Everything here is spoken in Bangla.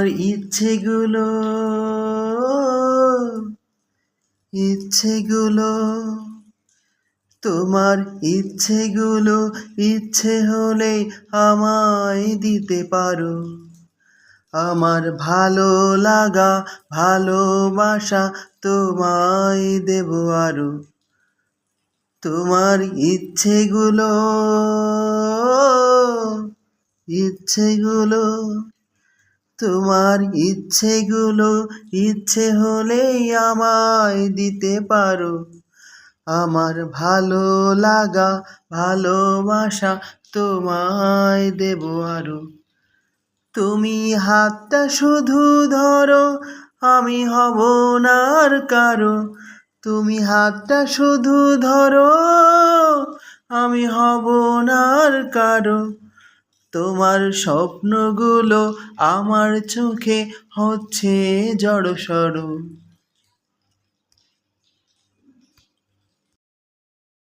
ইচ্ছেগুলো ইচ্ছেগুলো তোমার ইচ্ছেগুলো ইচ্ছে হলে আমায় দিতে পারো। আমার ভালো লাগা ভালোবাসা তোমায় দেব আরো। তোমার ইচ্ছেগুলো ইচ্ছেগুলো তোমার ইচ্ছেগুলো ইচ্ছে হলেই আমায় দিতে পারো। আমার ভালো লাগা ভালোবাসা তোমায় দেব আরো। তুমি হাতটা শুধু ধরো, আমি হব না আর কারো। তুমি হাতটা শুধু ধরো, আমি হব না আর কারো। তোমার স্বপ্নগুলো আমার চোখে হচ্ছে জড়সড়।